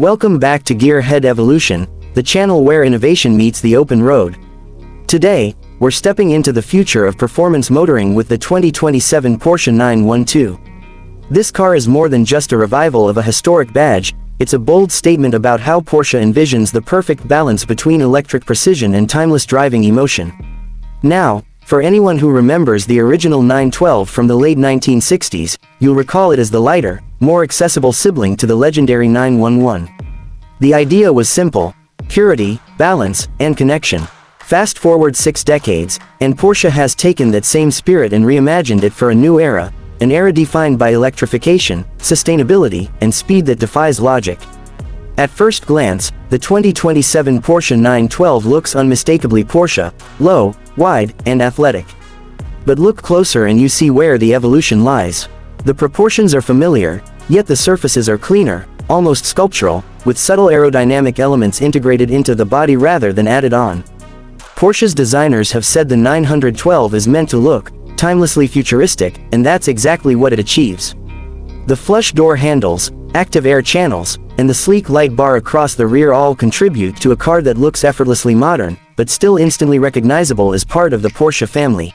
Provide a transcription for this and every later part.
Welcome back to Gearhead Evolution, the channel where innovation meets the open road. Today, we're stepping into the future of performance motoring with the 2027 Porsche 912. This car is more than just a revival of a historic badge, it's a bold statement about how Porsche envisions the perfect balance between electric precision and timeless driving emotion. Now, for anyone who remembers the original 912 from the late 1960s, you'll recall it as the lighter, more accessible sibling to the legendary 911. The idea was simple: purity, balance, and connection. Fast forward 6 decades, and Porsche has taken that same spirit and reimagined it for a new era, an era defined by electrification, sustainability, and speed that defies logic. At first glance, the 2027 Porsche 912 looks unmistakably Porsche: low, wide, and athletic. But look closer and you see where the evolution lies. The proportions are familiar, yet the surfaces are cleaner, almost sculptural, with subtle aerodynamic elements integrated into the body rather than added on. Porsche's designers have said the 912 is meant to look timelessly futuristic, and that's exactly what it achieves. The flush door handles, active air channels, and the sleek light bar across the rear all contribute to a car that looks effortlessly modern, but still instantly recognizable as part of the Porsche family.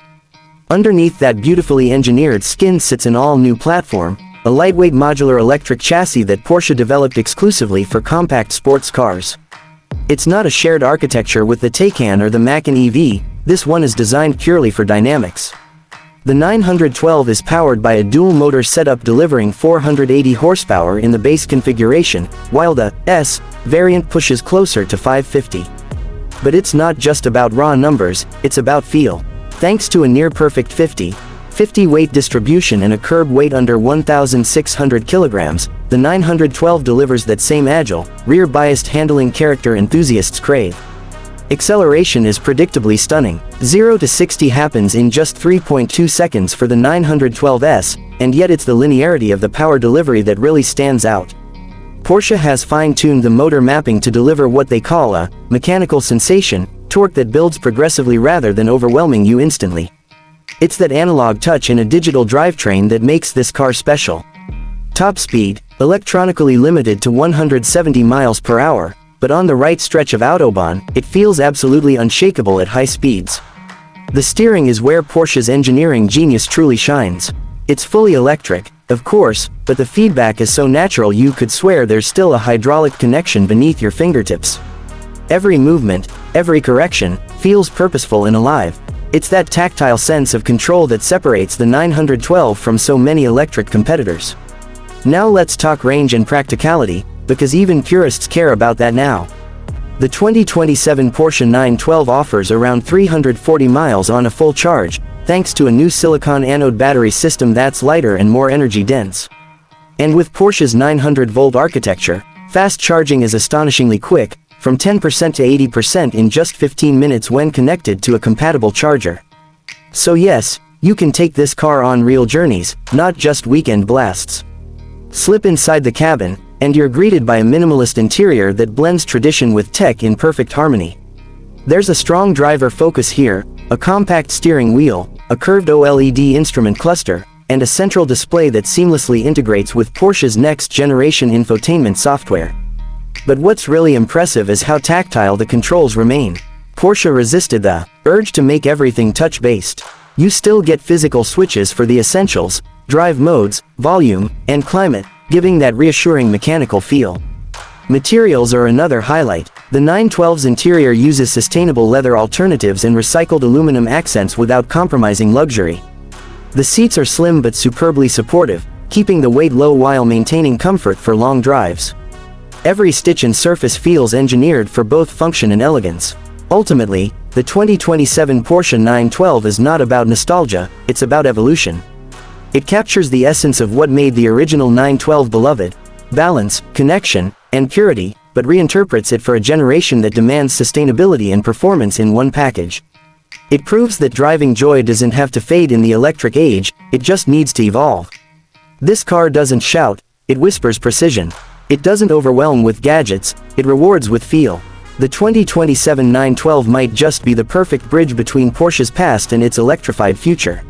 Underneath that beautifully engineered skin sits an all-new platform, a lightweight modular electric chassis that Porsche developed exclusively for compact sports cars. It's not a shared architecture with the Taycan or the Macan EV, this one is designed purely for dynamics. The 912 is powered by a dual-motor setup delivering 480 horsepower in the base configuration, while the S variant pushes closer to 550. But it's not just about raw numbers, it's about feel. Thanks to a near-perfect 50/50 weight distribution and a curb weight under 1,600 kilograms, the 912 delivers that same agile, rear-biased handling character enthusiasts crave. Acceleration is predictably stunning. 0 to 60 happens in just 3.2 seconds for the 912S, and yet it's the linearity of the power delivery that really stands out. Porsche has fine-tuned the motor mapping to deliver what they call a mechanical sensation, torque that builds progressively rather than overwhelming you instantly. It's that analog touch in a digital drivetrain that makes this car special. Top speed, electronically limited to 170 miles per hour, but on the right stretch of Autobahn, it feels absolutely unshakable at high speeds. The steering is where Porsche's engineering genius truly shines. It's fully electric, of course, but the feedback is so natural you could swear there's still a hydraulic connection beneath your fingertips. Every movement, every correction, feels purposeful and alive. It's that tactile sense of control that separates the 912 from so many electric competitors. Now let's talk range and practicality, because even purists care about that now. The 2027 Porsche 912 offers around 340 miles on a full charge, thanks to a new silicon anode battery system that's lighter and more energy dense. And with Porsche's 900-volt architecture, fast charging is astonishingly quick, from 10% to 80% in just 15 minutes when connected to a compatible charger. So yes, you can take this car on real journeys, not just weekend blasts. Slip inside the cabin, and you're greeted by a minimalist interior that blends tradition with tech in perfect harmony. There's a strong driver focus here, a compact steering wheel, a curved OLED instrument cluster, and a central display that seamlessly integrates with Porsche's next-generation infotainment software. But what's really impressive is how tactile the controls remain. Porsche resisted the urge to make everything touch-based. You still get physical switches for the essentials: drive modes, volume, and climate, giving that reassuring mechanical feel. Materials are another highlight. The 912's interior uses sustainable leather alternatives and recycled aluminum accents without compromising luxury. The seats are slim but superbly supportive, keeping the weight low while maintaining comfort for long drives. Every stitch and surface feels engineered for both function and elegance. Ultimately, the 2027 Porsche 912 is not about nostalgia, it's about evolution. It captures the essence of what made the original 912 beloved: balance, connection, and purity, but reinterprets it for a generation that demands sustainability and performance in one package. It proves that driving joy doesn't have to fade in the electric age, it just needs to evolve. This car doesn't shout, it whispers precision. It doesn't overwhelm with gadgets, it rewards with feel. The 2027 912 might just be the perfect bridge between Porsche's past and its electrified future.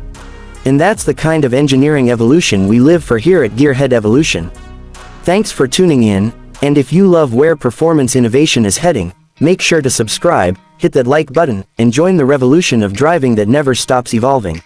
And that's the kind of engineering evolution we live for here at Gearhead Evolution. Thanks for tuning in, And if you love where performance innovation is heading, make sure to subscribe, hit that like button, and join the revolution of driving that never stops evolving.